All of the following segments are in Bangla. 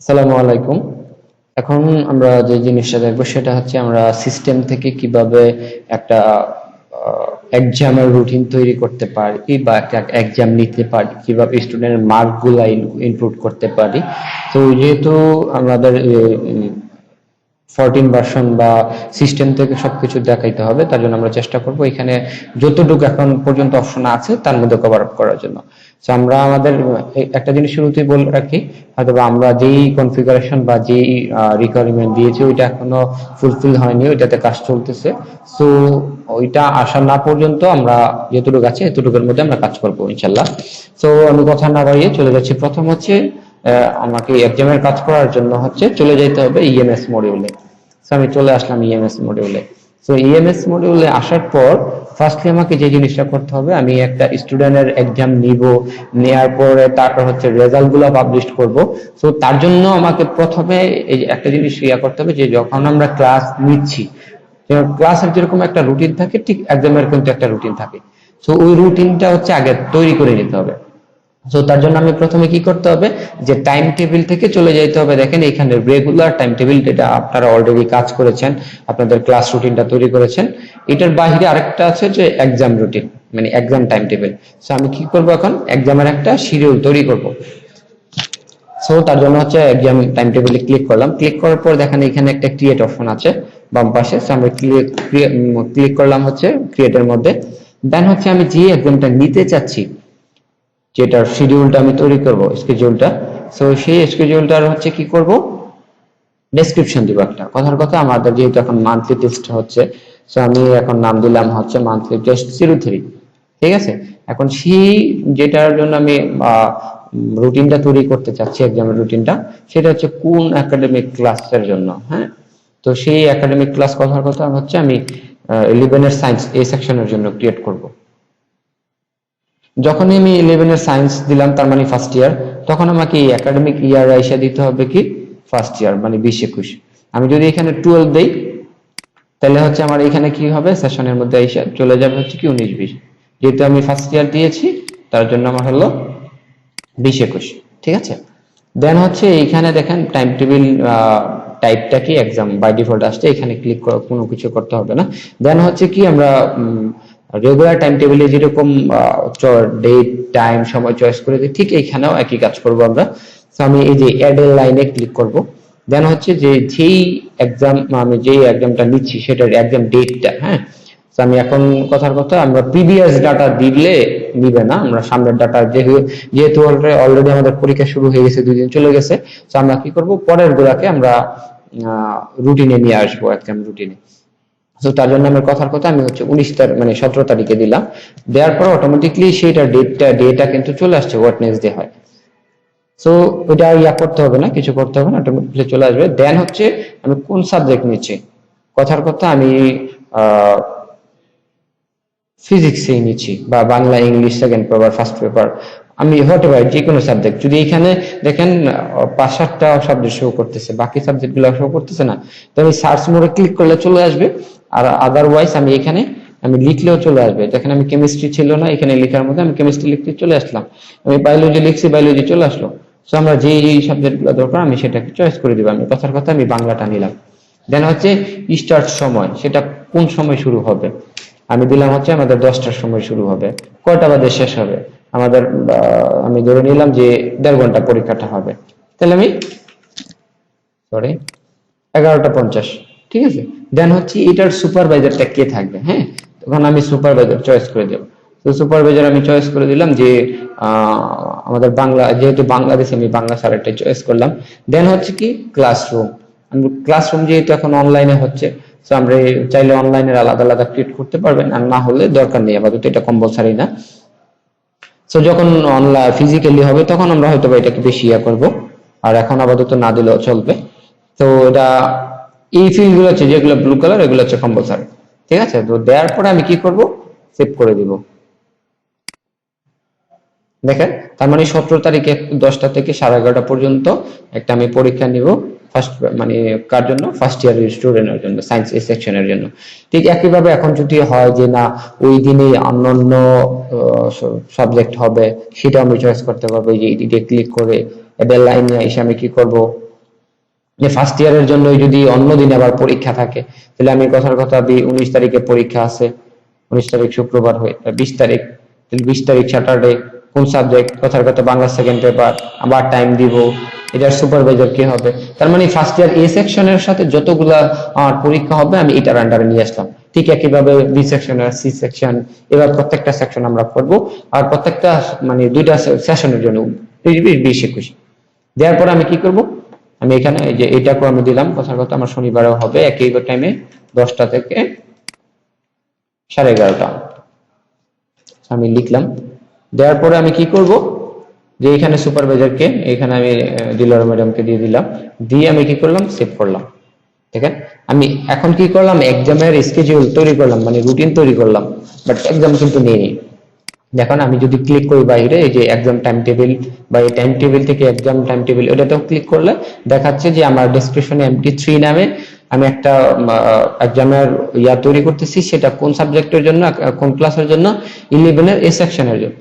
আসসালামু আলাইকুম। এখন আমরা যে জিনিসটা দেখবো সেটা হচ্ছে আমরা সিস্টেম থেকে কিভাবে একটা এক্সামের রুটিন তৈরি করতে পারি বা একটা এক্সাম নিতে পারি, কিভাবে স্টুডেন্টের মার্ক গুলা ইনপুট করতে পারি। তো যেহেতু আমাদের 14 ভার্সন বা সিস্টেম থেকে সবকিছু দেখাইতে হবে, তার জন্য আমরা চেষ্টা করব এখানে যতটুকু এখন পর্যন্ত অপশন আছে তার মধ্যে কভার আপ করার জন্য। তো আমরা আমাদের একটা জিনিস শুরুতেই বলে রাখি, হয়তো আমরা যেই কনফিগারেশন বা যেই রিকোয়ারমেন্ট দিয়েছি ওইটা এখনো ফুলফিল হয়নি, ওইটাতে কাজ চলতেছে। সো ওইটা আসা না পর্যন্ত আমরা যতটুকু আছে এতটুকুর মধ্যে আমরা কাজ করবো ইনশাল্লাহ। তো আমি কথা না বাড়িয়ে চলে যাচ্ছি। প্রথম হচ্ছে আমাকে এক্সামের কাজ করার জন্য হচ্ছে চলে যেতে হবে ইএমএস মডিউলে। সো আমি চলে আসলাম ইএমএস মডিউলে। সো ইএমএস মডিউলে আসার পর ফার্স্টলি আমাকে যে জিনিসটা করতে হবে, আমি একটা স্টুডেন্টের এক্সাম নিব, নেওয়ার পরে তারপর হচ্ছে রেজাল্ট গুলো পাবলিশ করব। সো তার জন্য আমাকে প্রথমে এই একটা জিনিস করতে হবে যে যখন আমরা ক্লাস নিচ্ছি, ক্লাসের যেরকম একটা রুটিন থাকে ঠিক এক্সামের কিন্তু একটা রুটিন থাকে। সো ওই রুটিনটা হচ্ছে আগে তৈরি করে নিতে হবে। তো তার জন্য আমি প্রথমে কি করতে হবে, যে টাইম টেবিল থেকে চলে যেতে হবে। দেখেন এখানে রেগুলার টাইম টেবিল, যেটা আপনারা অলরেডি কাজ করেছেন, আপনাদের ক্লাস রুটিনটা তৈরি করেছেন। এটার বাইরে আরেকটা আছে যে এক্সাম রুটিন, মানে এক্সাম টাইম টেবিল। সো আমি কি করব, এখন এক্সামের একটা শিডিউল তৈরি করব। সো তার জন্য হচ্ছে এক্সাম টাইম টেবিলে ক্লিক করলাম। ক্লিক করার পর দেখেন এখানে একটা ক্রিয়েট অপশন আছে বাম পাশে। সো আমরা ক্লিক করলাম হচ্ছে ক্রিয়েটের মধ্যে। দেন হচ্ছে আমি যে এক্সামটা নিতে চাচ্ছি, যেটার শিডিউলটা আমি তৈরি করব, স্কেডিউলটা। সো সেই স্কেডিউলটার হচ্ছে কি করব, ডেসক্রিপশন দিব একটা। কথার কথা, আমাদের যেহেতু এখন মান্থলি টেস্ট হচ্ছে, সো আমি এখন নাম দিলাম হচ্ছে মান্থলি টেস্ট 03। ঠিক আছে। এখন সেই যেটার জন্য আমি রুটিনটা তৈরি করতে চাচ্ছি, এক্সামের রুটিনটা, সেটা হচ্ছে কোন একাডেমিক ক্লাসের জন্য। হ্যাঁ, তো সেই একাডেমিক ক্লাস কথার কথা হচ্ছে আমি 11 এর সায়েন্স এই সেকশনের জন্য ক্রিয়েট করব। যখনই আমি 11 এর সায়েন্স দিলাম, তার মানে ফার্স্ট ইয়ার, তখন আমাকে এই একাডেমিক ইয়ার আইসা দিতে হবে কি ফার্স্ট ইয়ার, মানে 20-21। আমি যদি এখানে 12 দেই, তাহলে হচ্ছে আমার এখানে কি হবে, সেশনের মধ্যে আইসা চলে যাবে হচ্ছে কি 19-20। যেহেতু আমি ফার্স্ট ইয়ার দিয়েছি, তার জন্য আমার হলো 20-21। ঠিক আছে। দেন হচ্ছে এইখানে দেখেন টাইম টেবিল টাইপটা কি এক্সাম বাই ডিফল্ট আসছে, এখানে ক্লিক কোনো কিছু করতে হবে না। দেন হচ্ছে কি আমরা রেগুলার টাইম টেবিলে যেরকম ডেট টাইম সময় চয়েস করে দিই, ঠিক এইখানেও একই কাজ করব আমরা। তো আমি এই যে অ্যাড এর লাইনে ক্লিক করব। দেন হচ্ছে যে যেই এক্সাম, আমি যেই এক্সামটা নিচ্ছি সেটার এক্সাম ডেটটা। হ্যাঁ, তো আমি এখন কথার কথা, আমরা প্রিভিয়াস ডাটা দিলে নিবে না, আমরা সামনের ডাটা, যেহেতু অলরেডি আমাদের পরীক্ষা শুরু হয়ে গেছে, 2 দিন চলে গেছে। তো আমরা কি করব, পরের গুলাকে আমরা রুটিনে নিয়ে আসবো, একদম রুটিনে। তো তার জন্য আমার কথার কথা আমি হচ্ছে 19 তারিখ, মানে 17 তারিখে দিলাম। দেওয়ার পর অটোমেটিকলি সেটা ডেটা কিন্তু চলে আসছে, ওয়েডনেসডে হয়। সো ওইটা করতে হবে না, কিছু করতে হবে না, অটোমেটিকলি চলে আসবে। দেন হচ্ছে আমি কোন সাবজেক্ট নিচ্ছি, কথার কথা আমি ফিজিক্সেই নিচ্ছি, বা Bangla, English second paper, first paper, আমি হতে পারে যে কোনো সাবজেক্ট। যদি এখানে দেখেন 5-7টা সাবজেক্ট শো করতেছে, বাকি সাবজেক্ট গুলো শো করতেছে না, তো আমি সার্চ মোডে ক্লিক করলে চলে আসবে। আর আদারওয়াইজ আমি এখানে আমি লিখলেও চলে আসবে। দেখেন আমি কেমিস্ট্রি ছিল না এখানে লেখার মধ্যে, আমি কেমিস্ট্রি লিখতে চলে আসলাম। আমি বায়োলজি লিখছি, বায়োলজি চলে আসলো। সো আমরা যে সাবজেক্ট গুলো দরকার আমি সেটাকে চয়েস করে দিব। আমি কথার কথা আমি বাংলাটা নিলাম। দেন হচ্ছে স্টার্ট সময়, সেটা কোন সময় শুরু হবে, আমি দিলাম হচ্ছে আমাদের 10টার সময় শুরু হবে। কয়টা বাজে শেষ হবে আমাদের, আমি ধরে নিলাম যে 1.5 ঘন্টা পরীক্ষাটা হবে, তাহলে আমি সরি 11টা 50। ঠিক আছে। দেন হচ্ছে এটার সুপারভাইজারটা কে থাকবে। হ্যাঁ, তখন আমি সুপারভাইজার চয়েস করে দেব। তো সুপারভাইজার আমি চয়েস করে দিলাম যে আমাদের বাংলা, যেহেতু বাংলাদেশে, আমি বাংলা স্যারেরটা চয়েস করলাম। দেন হচ্ছে কি ক্লাসরুম, আমি ক্লাসরুম যেহেতু এখন অনলাইনে হচ্ছে, তো আমরা চাইলে অনলাইনের আলাদা আলাদা ক্রিয়েট করতে পারবেন, আর না হলে দরকার নেই, আপাতত এটা কম্পালসারি না। তো যখন অনলাইন ফিজিক্যালি হবে তখন আমরা হয়তো এটাকে বেশি করব, আর এখন আপাতত না দিলেও চলবে। তো এটা এই ফিল্ড গুলো হচ্ছে যেগুলো ব্লু কালার, এগুলো হচ্ছে কম্পালসারি। ঠিক আছে। তো দেওয়ার পরে আমি কি করব, সেভ করে দিব। দেখেন তার মানে 17 তারিখে 10টা থেকে 11:30 পর্যন্ত একটা আমি পরীক্ষা নিব, ফার্স্ট, মানে কার জন্য, ফার্স্ট ইয়ারের স্টুডেন্টের জন্য, সায়েন্স এ সেকশনের জন্য। ঠিক একইভাবে এখন যদি হয় যে না ওই দিনে অন্যান্য সাবজেক্ট হবে, সেটা আমি চয়েস করতে পারবো, যে এদিকে ক্লিক করে এদের লাইনে এসে আমি কি করব, যে ফার্স্ট ইয়ারের জন্য যদি অন্য দিনে আবার পরীক্ষা থাকে, তাহলে আমি কথার কথা 19 তারিখে পরীক্ষা আছে, 19 তারিখ শুক্রবার হয়ে 20 তারিখ, তাহলে 20 তারিখ স্যাটারডে কোন সাবজেক্ট, কথার কথা বাংলা সেকেন্ড পেপার, আবার টাইম দিব, এটার সুপারভাইজার কি হবে। তার মানে ফার্স্ট ইয়ার এ সেকশনের সাথে যতগুলা আমার পরীক্ষা হবে আমি এটার আন্ডারে নিয়ে আসলাম। ঠিক একইভাবে বি সেকশন আর সি সেকশন, এবার প্রত্যেকটা সেকশন আমরা করব, আর প্রত্যেকটা মানে 2টা সেশনের জন্য 20-21 দেওয়ার পরে আমি কি করব, আমি এখানে এই যে এটাকে আমি দিলাম, কথার কথা আমার শনিবারেও হবে একই টাইমে 10টা থেকে 11:30। আমি লিখলাম, দেওয়ার পরে আমি কি করব, যে এখানে সুপারভাইজারকে এখানে আমি ডিলার ম্যাডামকে দিয়ে দিলাম, দিয়ে আমি কি করলাম, সেভ করলাম। ঠিক আছে, আমি এখন কি করলাম, এক্সামের স্কেডিউল তৈরি করলাম, মানে রুটিন তৈরি করলাম, বাট এক্সাম কিন্তু নেই। দেখুন আমি যদি ক্লিক করি বাইরে, এই যে এক্সাম টাইম টেবিল বা এই টাইম টেবিল থেকে এক্সাম টাইম টেবিল, ওটাতেও ক্লিক করলে দেখাচ্ছে যে আমার ডেসক্রিপশনে MT3 নামে আমি একটা এক্সামের ইয়া তৈরি করতেছি, সেটা কোন সাবজেক্টের জন্য, কোন ক্লাসের জন্য, 11 এর এ সেকশনের জন্য।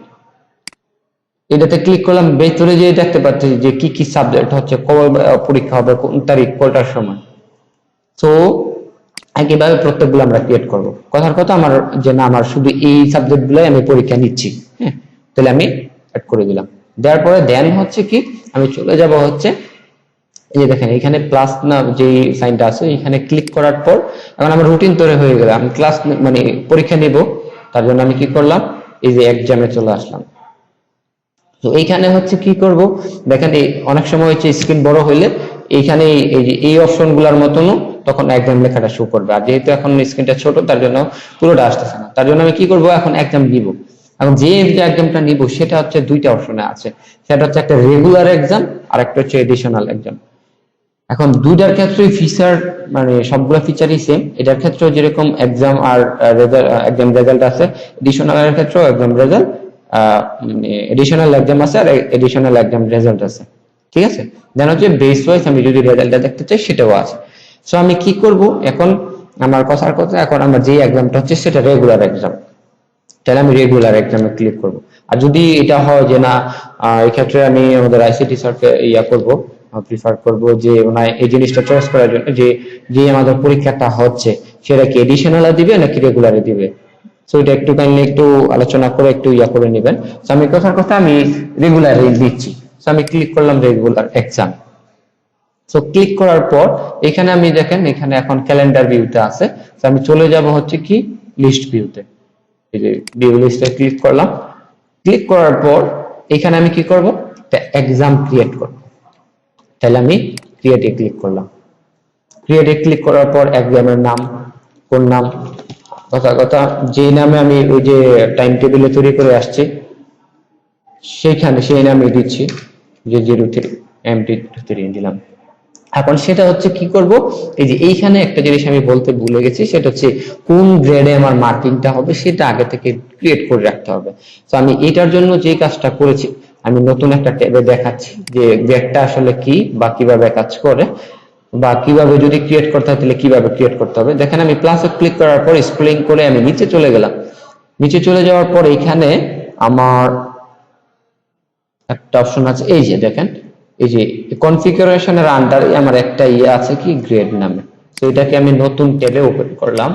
এটাতে ক্লিক করলাম, ভেতরে যে দেখতে পাচ্ছি যে কি কি সাবজেক্ট হচ্ছে, কবে পরীক্ষা হবে, কোন তারিখ, কয়টার সময়। তো একইভাবে প্রত্যেকগুলো আমরা ক্রিয়েট করব। কথার কথা আমার যে না, আমার শুধু এই সাবজেক্টগুলোই আমি পরীক্ষা নিচ্ছি, হ্যাঁ, তাহলে আমি অ্যাড করে দিলাম। দেওয়ার পরে দেন হচ্ছে কি, আমি চলে যাব হচ্ছে এই যে দেখেন এখানে প্লাস না যে সাইনটা আছে, এখানে ক্লিক করার পর এখন আমার রুটিন তৈরি হয়ে গেল। আমি ক্লাস মানে পরীক্ষা নিব, তার জন্য আমি কি করলাম, এই যে এক্সামে চলে আসলাম। তো এইখানে হচ্ছে কি করব, দেখেন এই অনেক সময় হচ্ছে স্ক্রিন বড় হইলে এইখানে এই যে এই অপশনগুলোর মতনও তখন এক্সাম লেখাটা শো করবে, আর যেহেতু এখন স্ক্রিনটা ছোট তার জন্য পুরোটা আসতেছে না। তার জন্য আমি কি করব, এখন এক্সাম নিব। এখন যে এক্সামটা নিব সেটা হচ্ছে 2টা অপশনে আছে, সেটা হচ্ছে একটা রেগুলার এক্সাম আর একটা হচ্ছে এডিশনাল এক্সাম। এখন 2টার ক্ষেত্রে ফিচার মানে সবগুলো ফিচারই সেম। এটার ক্ষেত্রে যেরকম এক্সাম আর এক্সাম রেজাল্ট আছে, এডিশনাল এর ক্ষেত্রেও এক্সাম রেজাল্ট মানে এডিশনাল এক্সাম আছে আর এডিশনাল এক্সাম রেজাল্ট আছে। ঠিক আছে, দেন হচ্ছে বেস ওয়াইজ আমি যদি রেজাল্টটা দেখতে চাই সেটাও আছে। সো আমি কি করব, এখন আমার কথার কথা, এখন আমার যে এক্সামটা হচ্ছে সেটা রেগুলার এক্সাম, তাহলে আমি রেগুলার এক্সামে ক্লিক করব। আর যদি এটা হয় যে না, এই ক্ষেত্রে আমি আমাদের ICT স্যারকে ইয়া করব, প্রিফার করব যে ওনার এই জিনিসটা চয়েস করার জন্য যে যে আমাদের পরীক্ষাটা হচ্ছে সেটা কি এডিশনালে দিবে নাকি রেগুলারে দিবে। সো এটা একটু কাইন্ডলি একটু আলোচনা করে একটু ইয়া করে নেবেন। সো আমি কথার কথা আমি রেগুলারে দিচ্ছি। সো আমি ক্লিক করলাম রেগুলার এক্সাম। সো ক্লিক করার পর এখানে আমি দেখেন এখানে এখন ক্যালেন্ডার ভিউতে আছে। সো আমি চলে যাব হচ্ছে কি লিস্ট ভিউতে, এই যে ভিউ লিস্টে ক্লিক করলাম। ক্লিক করার পর এখানে আমি কি করব, একটা এক্সাম ক্রিয়েট করব। তাহলে আমি ক্রিয়েটে ক্লিক করলাম। ক্রিয়েটে ক্লিক করার পর এক্সামের নাম, কোন নাম, কথা যে নামে আমি ওই যে টাইম টেবিলে তৈরি করে আসছি সেইখানে সেই নামে দিচ্ছি, যে 03 MT3 দিলাম। এখন সেটা হচ্ছে কি করব, এই যে এইখানে একটা জিনিস আমি বলতে ভুলে গেছি, সেটা হচ্ছে কোন গ্রেডে আমার মার্কিংটা হবে সেটা আগে থেকে ক্রিয়েট করে রাখতে হবে। তো আমি এটার জন্য যে কাজটা করেছি, আমি নতুন একটা ট্যাবে দেখাচ্ছি যে গ্রেডটা আসলে কি বা কিভাবে কাজ করে, বা কিভাবে যদি ক্রিয়েট করতে হয় তাহলে কিভাবে ক্রিয়েট করতে হবে। দেখেন আমি প্লাসে ক্লিক করার পর স্ক্রলিং করে আমি নিচে চলে গেলাম। নিচে চলে যাওয়ার পর এখানে আমার একটা অপশন আছে, এই যে দেখেন এই যে কনফিগারেশনের আন্ডারে আমার একটা ইয়ে আছে কি গ্রেড নামে। তো এটাকে আমি নতুন ট্যাবে ওপেন করলাম।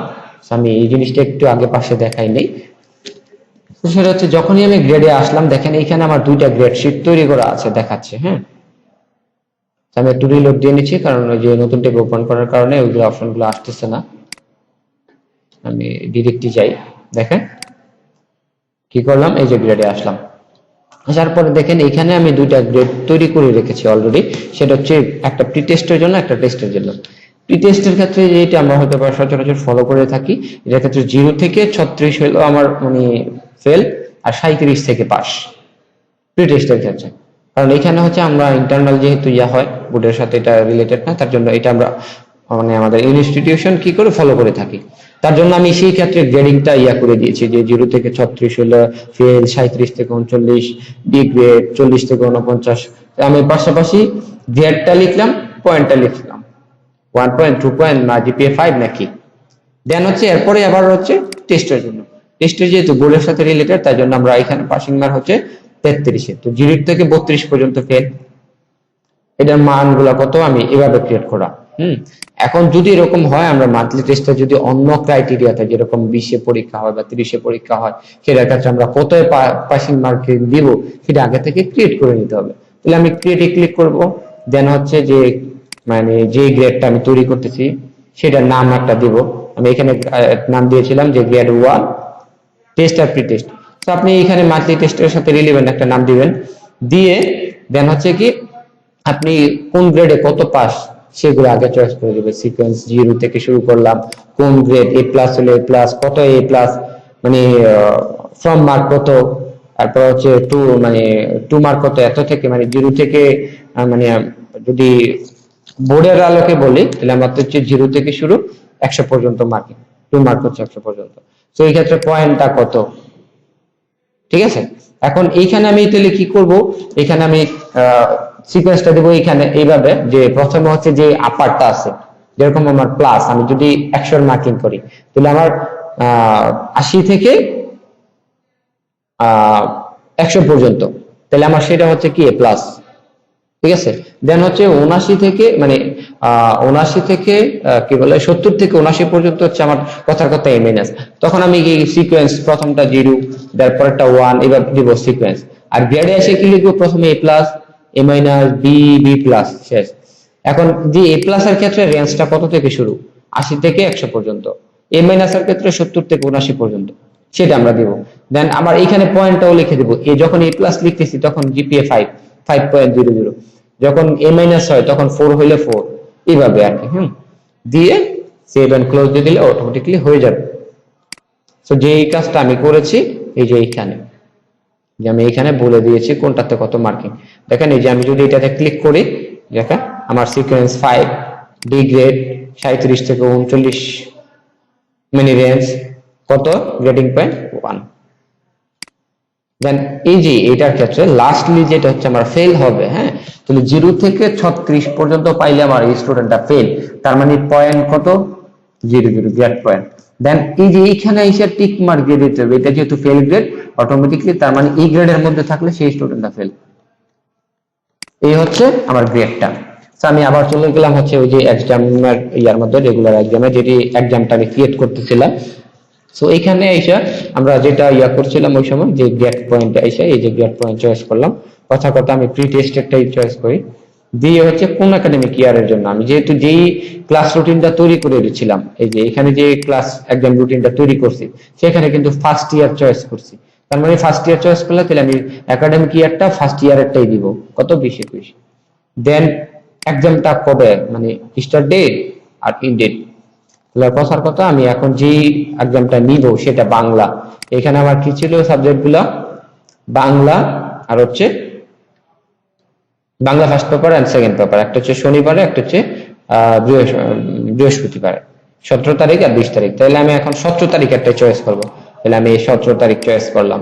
আমি এই জিনিসটা একটু আগে পাশে দেখাই নেই। সেটা হচ্ছে যখনই আমি গ্রেডে আসলাম, দেখেন এখানে আমার 2টা গ্রেড শিট তৈরি করা আছে দেখাচ্ছে। হ্যাঁ, আমি একটু রিলোড দিয়ে নিচ্ছি, কারণ ওই যে নতুন ট্যাব ওপেন করার কারণে ওইগুলো অপশনগুলো আসতেছে না। আমি ডিরেক্টলি যাই, দেখেন কি করলাম, এই যে গ্রেডে আসলাম। আসার পরে দেখেন এখানে আমি 2টা গ্রেড তৈরি করে রেখেছি অলরেডি। সেটা হচ্ছে একটা প্রি টেস্টের জন্য, একটা টেস্টের জন্য। প্রি টেস্টের ক্ষেত্রে যেটা আমরা হয়তো সচরাচর ফলো করে থাকি, এটার ক্ষেত্রে 0 থেকে 36 হলো আমার মানে ফেল, আর 37 থেকে পাস প্রি টেস্টের ক্ষেত্রে। কারণ এখানে হচ্ছে আমরা ইন্টারনাল যেহেতু ইয়া হয়, বোর্ডের সাথে এটা রিলেটেড না, তার জন্য এটা আমরা মানে আমাদের ইনস্টিটিউশন কি করে ফলো করে থাকি। তার জন্য আমি সেই ক্ষেত্রে গ্রেডিংটা ইয়া করে দিয়েছি যে 0 থেকে 36 হলো ফেল, 37 থেকে 39 বি গ্রেড, 40 থেকে 49। আমি পাশাপাশি গ্রেডটা লিখলাম, পয়েন্টটা লিখলাম 1 পয়েন্ট, 2 পয়েন্ট না জিপিএ 5 নাকি। দেন হচ্ছে এরপরে আবার হচ্ছে টেস্টের জন্য, টেস্টের যেহেতু বোর্ডের সাথে রিলেটেড তাই জন্য আমরা এখানে পাসিং মার্ক হচ্ছে 33। তো 0 থেকে 32 পর্যন্ত ফেল, এটার মানগুলো কত আমি এভাবে ক্রিয়েট করা। এখন যদি এরকম হয় আমরা মান্থলি টেস্টে যদি অন্য ক্রাইটেরিয়াতে যেরকম 20-এ পরীক্ষা হয় বা 30-এ পরীক্ষা হয় সেটার কাছে আমরা কত পাসিং মার্কিং দিব সেটা আগে থেকে ক্রিয়েট করে নিতে হবে। তাহলে আমি ক্রিয়েটে ক্লিক করব, দেন হচ্ছে যে মানে যে গ্রেডটা আমি তৈরি করতেছি সেটার নাম একটা দিব। আমি এখানে নাম দিয়েছিলাম যে গ্রেড 1 টেস্ট আর প্রি টেস্ট। তো আপনি এখানে মান্থলি টেস্টের সাথে রিলেভেন্ট একটা নাম দিবেন, দিয়ে দেন হচ্ছে কি আপনি কোন গ্রেডে কত পাস সেগুলো আগে চয়েস করে দিবেন। সিকোয়েন্স 0 থেকে শুরু করলাম, কোন গ্রেড এ প্লাস হলে এ প্লাস, কত এ প্লাস মানে ফ্রম মার্ক কত, তারপর হচ্ছে টু মানে টু মার্ক কত, এত থেকে মানে 0 থেকে মানে যদি বোর্ডের আলোকে বলি তাহলে আমাদের হচ্ছে 0 থেকে শুরু 100 পর্যন্ত মার্কিং, টু মার্ক হচ্ছে 100 পর্যন্ত। তো এই ক্ষেত্রে পয়েন্টটা কত, ঠিক আছে। এখন এইখানে আমি তাহলে কি করব, এখানে আমি সিকোয়েন্সটা দেবো এখানে এইভাবে যে প্রথমে হচ্ছে যে আপারটা আছে, যেরকম আমার প্লাস আমি যদি 100 মার্কিং করি তাহলে আমার 80 থেকে 100 পর্যন্ত, তাহলে আমার সেটা হচ্ছে কি প্লাস, ঠিক আছে। দেন হচ্ছে 79 থেকে মানে 79 থেকে কি বলে 70 থেকে 79 পর্যন্ত হচ্ছে আমার কথার কথা এ মাইনাস। তখন আমি কি সিকোয়েন্স প্রথমটা 0, তারপরটা 1 এবার দিব সিকোয়েন্স। আর গ্রেডে এসে কি লিখবো, প্রথমে এ প্লাস, এ মাইনাস, বি, বি প্লাস, শেষ। এখন যে এ প্লাস এর ক্ষেত্রে রেঞ্জটা কত থেকে শুরু, 80 থেকে 100 পর্যন্ত। এ মাইনাস এর ক্ষেত্রে 70 থেকে 79 পর্যন্ত, সেটা আমরা দিব। দেন আমার এখানে পয়েন্টটাও লিখে দিব, এ যখন এ প্লাস লিখতেছি তখন জিপিএ 5.00, যখন এ মাইনাস হয় তখন 4 হইলে 4, এইভাবে আর কি। দিয়ে সেভ এন্ড ক্লোজ দিয়ে দিলে অটোমেটিকলি হয়ে যাবে। তো যে এই কাজটা আমি করেছি এই যে এইখানে, যে আমি এখানে বলে দিয়েছি কোনটাতে কত মার্কিং। দেখেন এই যে আমি যদি এটাতে ক্লিক করি, দেখেন আমার সিকোয়েন্স 5 ডি গ্রেড 37 থেকে 39 মিনি রেঞ্জ কত গ্রেডিং পয়েন্ট 1। দেন এই যে এটার ক্ষেত্রে লাস্টলি যেটা হচ্ছে আমার ফেল হবে, হ্যাঁ, তাহলে 0 থেকে 36 পর্যন্ত পাইলে আমার এই স্টুডেন্টটা ফেল, তার মানে পয়েন্ট কত 00 গ্রেড পয়েন্ট। দেন এই যে এইখানে এসে টিক মার্ক দিয়ে দিতে হবে, এটা যেহেতু ফেল গ্রেড অটোমেটিকলি, তার মানে এই গ্রেডের মধ্যে থাকলে সেই স্টুডেন্টটা ফেল। এই হচ্ছে আমার গ্রেডটা। আমি আবার চলে গেলাম হচ্ছে ওই যে এক্সামের ইয়ার মধ্যে, রেগুলার এক্সামে যেটি এক্সামটা আমি ক্রিয়েট করতেছিলাম। সো এখানে এসে আমরা যেটা ইয়া করছিলাম ওই সময় যে গেট পয়েন্ট এসে এই যে গেট পয়েন্ট চয়েস করলাম, কথা কথা আমি প্রি টেস্ট একটাই চয়েস করি, দিয়ে হচ্ছে কোন একাডেমিক ইয়ারের জন্য আমি যেহেতু যেই ক্লাস রুটিনটা তৈরি করে দিচ্ছিলাম, এই যে এখানে যে ক্লাস এক্সাম রুটিনটা তৈরি করছি সেখানে কিন্তু ফার্স্ট ইয়ার চয়েস করছি। তার মানে ফার্স্ট ইয়ার চয়েস করলে তাহলে আমি একাডেমিক ইয়ারটা ফার্স্ট ইয়ারেরটাই দিব, কত 20-21। দেন এক্সামটা কবে মানে স্টার্ট ডেট আর ইন ডেট, কথার কথা আমি এখন যে এক্সামটা নিব সেটা বাংলা। এখানে আমার কি ছিল সাবজেক্ট গুলা, বাংলা আর হচ্ছে Bangla first paper and second paper, একটা হচ্ছে শনিবারে একটা হচ্ছে বৃহস্পতিবারে, 17 তারিখ আর 20 তারিখ। তাহলে আমি এখন 17 তারিখ একটা চয়েস করব, তাহলে আমি এই 17 তারিখ চয়েস করলাম।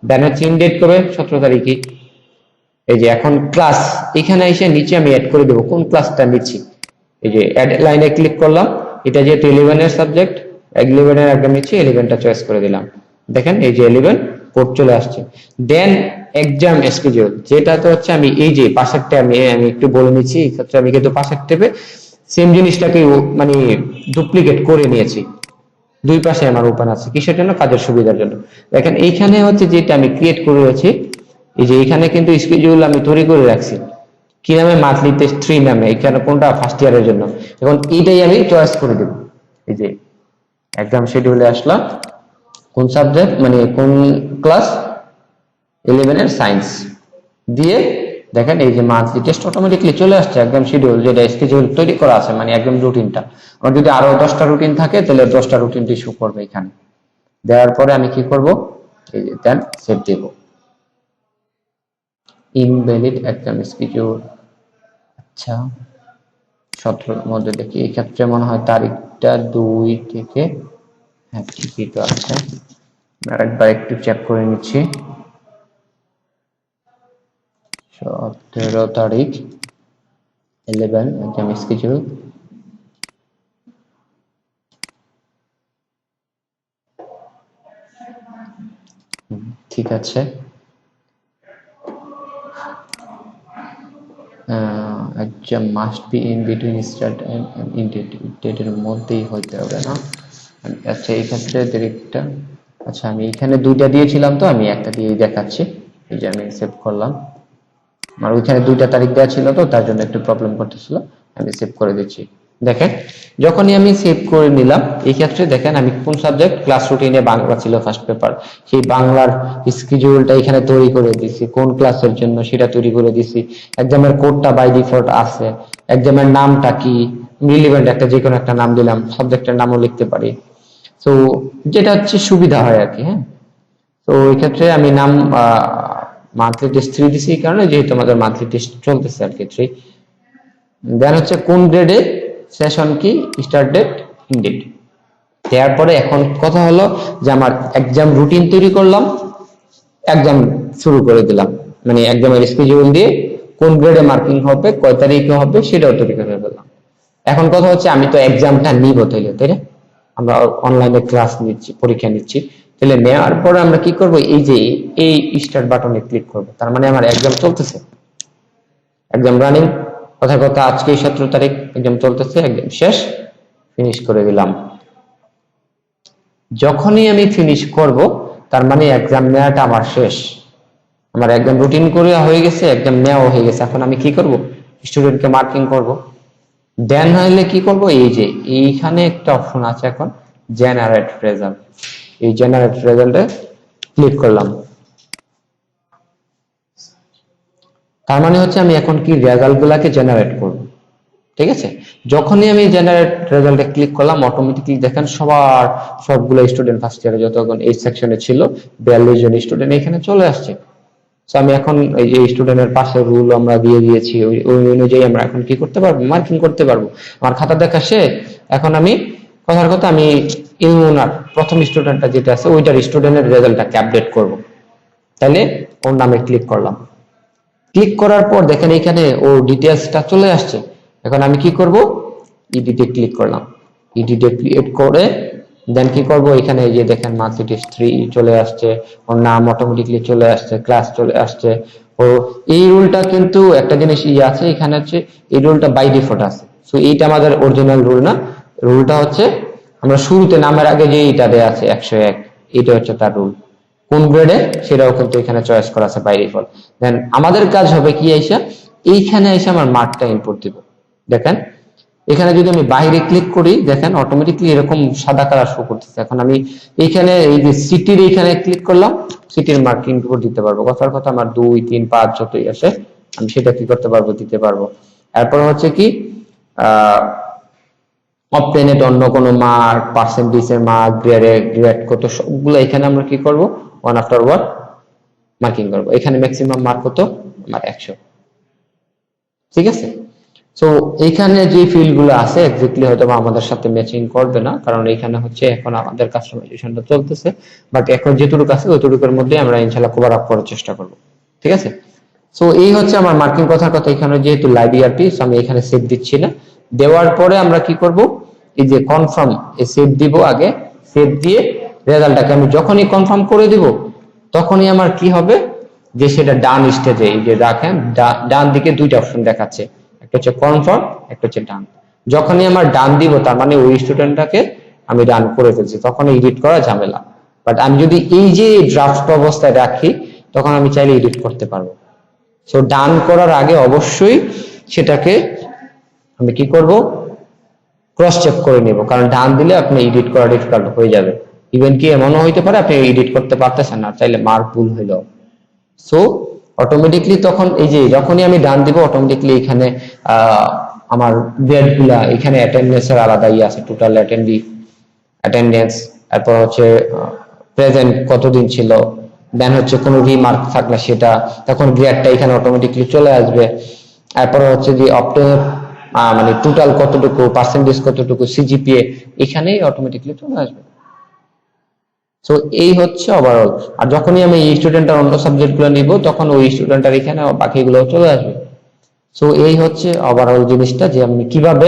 দেন হচ্ছে ইন ডেট কবে 17 তারিখই। এই যে এখন ক্লাস এখানে এসে নিচে আমি অ্যাড করে দেবো কোন ক্লাসটা নিচ্ছি, এই যে অ্যাড লাইনে ক্লিক করলাম, এটা যেহেতু 11 এর সাবজেক্ট 11 এর একদম নিচে 11টা চয়েস করে দিলাম। দেখেন এই যে 11 কোড চলে আসছে। দেন এক্সাম স্কেডিউল, যেটা তো হচ্ছে আমি এই যে পাশের ট্যাবে আমি একটু বলে নিচ্ছি, এই ক্ষেত্রে আমি কিন্তু পাশের ট্যাবে সেম জিনিসটাকে মানে ডুপ্লিকেট করে নিয়েছি, দুই পাশে আমার ওপেন আছে, কিসের জন্য, কাজের সুবিধার জন্য। দেখেন এইখানে হচ্ছে যেটা আমি ক্রিয়েট করে রয়েছি, এই যে এখানে কিন্তু স্কেডিউল আমি তৈরি করে রাখছি কি নামে, মান্থলি টেস্ট 3 নামে, এখানে কোনটা ফার্স্ট ইয়ারের জন্য। এখন এইটাই আমি চয়েস করে দেব, এই যে এক্সাম শিডিউলে আসলাম, কোন সাবজেক্ট মানে কোন ক্লাস, 11 এর সায়েন্স দিয়ে দেখেন এই যে মান্থলি টেস্ট অটোমেটিকলি চলে আসছে, একদম শিডিউল যেটা স্কেডিউল তৈরি করা আছে মানে একদম রুটিনটা। আমার যদি আরো 10টা রুটিন থাকে তাহলে 10টা রুটিনটি শো করবে এখানে। দেওয়ার পরে আমি কি করব, এই যে দেন সেভ দেব, ইনভ্যালিড এক্সাম স্কেডিউল। আচ্ছা 17 মধ্যে দেখি, এই ক্ষেত্রে মনে হয় তারিখটা 2 থেকে, হ্যাঁ ঠিকই তো আছে, আরেকবার একটু চেক করে নিচ্ছি। 17 তারিখ 11 এক্সাম স্কেডিউল। ঠিক আছে, exam must be in between start and ডেটের মধ্যেই হইতে হবে না। আচ্ছা এই ক্ষেত্রে ডিরেক্টটা, আচ্ছা আমি এখানে দুইটা দিয়েছিলাম, তো আমি একটা দিয়ে দেখাচ্ছি। এই যে আমি সেভ করলাম, আমার ওইখানে দুইটা তারিখ দেওয়া ছিল, তো তার জন্য একটু প্রবলেম করতেছিল, আমি সেভ করে দিচ্ছি। দেখেন যখনই আমি সেভ করে নিলাম, এই ক্ষেত্রে দেখেন আমি কোন সাবজেক্ট, ক্লাস রুটিনে বাংলা ছিল ফার্স্ট পেপার, সেই বাংলার স্কেডিউলটা এখানে তৈরি করে দিছি, কোন ক্লাসের জন্য সেটা তৈরি করে দিছি, এক্সামের কোডটা বাই ডিফল্ট আছে, এক্সামের নামটা কি, রিলেভেন্ট একটা যে কোনো একটা নাম দিলাম, সাবজেক্টের নামও লিখতে পারি, তো যেটা হচ্ছে সুবিধা হয় আর কি। হ্যাঁ, তো এই ক্ষেত্রে আমি নাম মান্থলি টেস্ট 3 দিছি, এই কারণে যেহেতু আমাদের মান্থলি টেস্ট চলতেছে আর কি 3। দেন হচ্ছে কোন গ্রেডে, সেশন কি, স্টার্ট ডেট, ইন ডেট। তারপরে এখন কথা হলো যে আমার এক্সাম রুটিন তৈরি করলাম, এক্সাম শুরু করে দিলাম, মানে এক্সামের স্কেডিউল দিয়ে কোন গ্রেডে মার্কিং হবে, কয় তারিখে হবে সেটাও তৈরি করে ফেললাম। এখন কথা হচ্ছে আমি তো এক্সামটা নিব, তাই না, আমরা অনলাইনে ক্লাস নিচ্ছি, পরীক্ষা নিচ্ছি, তাহলে নেওয়ার পরে আমরা কি করব, এই যে এই স্টার্ট বাটনে ক্লিক করব, তার মানে আমার এক্সাম চলতেছে, এক্সাম রানিং, কথার কথা আজকে 17 তারিখ, এক্সাম চলতেছে, একদম শেষ, ফিনিশ করে দিলাম। যখনই আমি ফিনিশ করব, তার মানে এক্সাম নেওয়াটা আমার শেষ, আমার এক্সাম রুটিন করে হয়ে গেছে, এক্সাম নেওয়া হয়ে গেছে। এখন আমি কি করব, স্টুডেন্টকে মার্কিং করব। দেন হলে কি করব, এই যে এইখানে একটা অপশন আছে এখন, জেনারেট রেজাল্ট, এই জেনারেট রেজাল্টে ক্লিক করলাম। তার মানে হচ্ছে আমি এখন কি রেজাল্ট গুলাকে জেনারেট করব, ঠিক আছে। যখনই আমি জেনারেট রেজাল্টে ক্লিক করলাম, অটোমেটিকলি দেখেন সবগুলো স্টুডেন্ট ফার্স্ট ইয়ারে যতক্ষণ এই সেকশনে ছিল 42 জন স্টুডেন্ট এখানে চলে আসছে। তো আমি এখন এই যে স্টুডেন্টের পাশে রুল আমরা দিয়ে দিয়েছি, ওই অনুযায়ী আমরা এখন কি করতে পারবো, মার্কিং করতে পারবো। আমার খাতা দেখা শেষ, এখন আমি কথার কথা আমি এই ওনার প্রথম স্টুডেন্টটা যেটা আছে ওইটার স্টুডেন্টের রেজাল্টটাকে আপডেট করব। তাহলে ওর নামে ক্লিক করলাম, ক্লিক করার পর দেখেন এখানে ও ডিটেলসটা চলে আসছে। এখন আমি কি করব, ইডিটে ক্লিক করলাম, ইডিটে ক্রিয়েট করে দেন কি করব, এখানে এই যে দেখেন মান্থলি টেস্ট 3 চলে আসছে, ওর নাম অটোমেটিকলি চলে আসছে, ক্লাস চলে আসছে। ও এই রুলটা কিন্তু একটা জিনিস আছে এখানে, হচ্ছে এই রুলটা বাই ডিফল্ট আছে, সো এইটা আমাদের অরিজিনাল রুল না। রুলটা হচ্ছে আমরা শুরুতে নামের আগে যে এইটা দেয়া আছে 101, এটা হচ্ছে তার রুল। কোন গ্রেডে সেটাও কিন্তু এখানে চয়েস করা আছে বাই ডিফল্ট। দেন আমাদের কাজ হবে কি, এইখানে এসে আমার মার্কটা ইনপুট দিব। দেখেন এখানে যদি আমি বাইরে ক্লিক করি, দেখেন অটোমেটিকলি এরকম সাদা কালার শো করতেছে। এখন আমি এইখানে এই যে সিটির এইখানে ক্লিক করলাম, সিটির মার্ক ইনপুট দিতে পারবো। কথার কথা আমার 2, 3, 5 যতই আসে আমি সেটা কি করতে পারবো, দিতে পারবো। এরপর হচ্ছে কি অবটেনেড অন্য কোনো মার্ক, পার্সেন্টেজের মার্ক, গ্রেড কত, সবগুলো এখানে আমরা কি করব, ওয়ান আফটার ওয়ান মার্কিং করব। এখানে ম্যাক্সিমাম মার্ক কত, আমার 100, ঠিক আছে। সো এইখানে যে ফিল্ড গুলো আছে এক্স্যাক্টলি হয়তো আমাদের সাথে ম্যাচিং করবে না, কারণ এখানে হচ্ছে এখন আমাদের কাস্টমাইজেশনটা চলতেছে, বাট এখন যেটুকু আছে ওইটুকুর মধ্যে আমরা ইনশাআল্লাহ কভার আপ করার চেষ্টা করব, ঠিক আছে। সো এই হচ্ছে আমার মার্কিং কথার কথা। এখানে যেহেতু লাইভ ইআরপি, আমি এখানে সেভ দিচ্ছি না, দেওয়ার পরে আমরা কি করব, এই যে কনফার্ম সেভ দিব, আগে সেভ দিয়ে রেজাল্টটাকে আমি যখনই কনফার্ম করে দিব, তখনই আমার কি হবে, যে সেটা ডান স্টেজে, এই যে দেখেন ডান দিকে দুইটা অপশন দেখাচ্ছে, একটা হচ্ছে কনফার্ম, একটা হচ্ছে ডান। যখনই আমার ডান দিব, তার মানে ওই স্টুডেন্টটাকে আমি ডান করে ফেলছি, তখন এডিট করা ঝামেলা। বাট আমি যদি এই যে ড্রাফট অবস্থায় রাখি, তখন আমি চাইলে এডিট করতে পারবো। সো ডান করার আগে অবশ্যই সেটাকে আমি কি করব, ক্রস চেক করে নেব, কারণ ডান দিলে আপনি এডিট করা ডিফিকাল্ট হয়ে যাবে। ইভেন কি এমনও হইতে পারে আপনি এডিট করতে পারতেছেন না, চাইলে মার্ক ভুল হইলো। সো অটোমেটিকলি তখন এই যে যখনই আমি ডান দিব, অটোমেটিকলি এখানে আমার গ্রেড গুলা, এখানে অ্যাটেন্ডেন্সের আলাদা আছে, টোটাল অ্যাটেন্ডেন্স, তারপর হচ্ছে প্রেজেন্ট কতদিন ছিল, দেন হচ্ছে কোনো রিমার্ক থাকলে সেটা, তখন গ্রেডটা এখানে অটোমেটিকলি চলে আসবে। তারপর হচ্ছে যে মানে টোটাল কতটুকু, পার্সেন্টেজ কতটুকু, সিজিপিএ এখানেই অটোমেটিকলি চলে আসবে। সো এই হচ্ছে ওভারঅল। আর যখনই আমি এই স্টুডেন্টের অন্য সাবজেক্ট গুলো নিব, তখন ওই স্টুডেন্টের এখানে বাকিগুলো চলে আসবে। সো এই হচ্ছে ওভারঅল জিনিসটা, যে আমি কিভাবে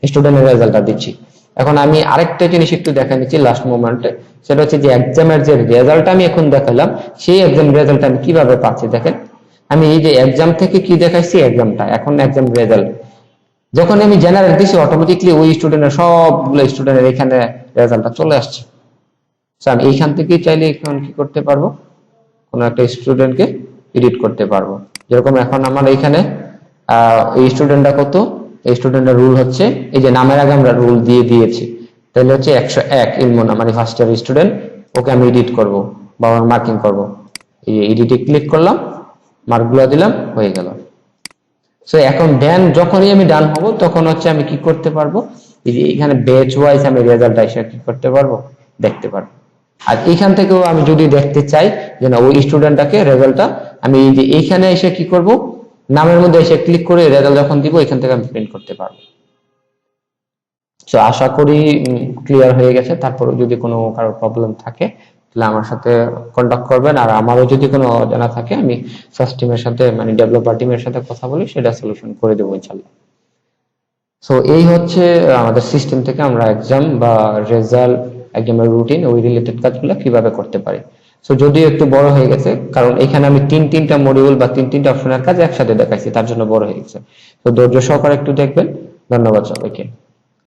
স্টুডেন্টের রেজাল্টটা দিচ্ছি। এখন আমি আরেকটা জিনিস একটু দেখা নিচ্ছি লাস্ট মোমেন্টে, সেটা হচ্ছে যে এক্সামের যে রেজাল্ট আমি এখন দেখালাম, সেই এক্সাম রেজাল্ট আমি কিভাবে পাচ্ছি। দেখেন আমি এই যে এক্সাম থেকে কি দেখাইছি, এক্সামটা, এখন এক্সাম রেজাল্ট। যখন আমি জেনারেট দিছি অটোমেটিকলি ওই স্টুডেন্টের সবগুলো স্টুডেন্টের এখানে রেজাল্টটা চলে আসছে। আমি এইখান থেকে চাইলে এখন কি করতে পারবো, কোনো একটা স্টুডেন্টকে এডিট করতে পারবো। যেরকম এখন আমার এইখানে এই স্টুডেন্টটা কত, এই স্টুডেন্টের রুল হচ্ছে, এই যে নামের আগে আমরা রুল দিয়ে দিয়েছি, তাহলে হচ্ছে 101 ইলমোনা, মানে ফার্স্ট ইয়ার স্টুডেন্ট। ওকে আমি এডিট করব বা মার্কিং করব, এই এডিটে ক্লিক করলাম, মার্কগুলো দিলাম, হয়ে গেল। সো এখন দেন যখনই আমি ডান হব তখন হচ্ছে আমি কি করতে পারবো, এই যে এখানে ব্যাচ ওয়াইজ আমি রেজাল্টটা এসে কি করতে পারবো, দেখতে পারবো। আর এইখান থেকেও আমি যদি দেখতে চাই যে না ওই স্টুডেন্টটাকে রেজাল্টটা, আমি এই যে এইখানে এসে কি করব, নামের মধ্যে এসে ক্লিক করে রেজাল্ট যখন দিব এখান থেকে আমি প্রিন্ট করতে পারবো। তো আশা করি ক্লিয়ার হয়ে গেছে। তারপরে যদি কোনো কারো প্রবলেম থাকে তাহলে আমার সাথে কন্টাক্ট করবেন, আর আমারও যদি কোনো অজানা থাকে আমি সার্চ টিমের সাথে, মানে ডেভেলপার টিমের সাথে কথা বলি, সেটা সলিউশন করে দেবো ইনশাল্লাহ। সো এই হচ্ছে আমাদের সিস্টেম থেকে আমরা এক্সাম বা রেজাল্ট, এক্সামের রুটিন, ওই রিলেটেড কাজগুলো কিভাবে করতে পারি। সো যদিও একটু বড় হয়ে গেছে, কারণ এখানে আমি তিনটা মডিউল বা তিনটা অপশনের কাজ একসাথে দেখাইছি, তার জন্য বড় হয়ে গেছে। তো ধৈর্য সহকারে একটু দেখবেন। ধন্যবাদ সবাইকে।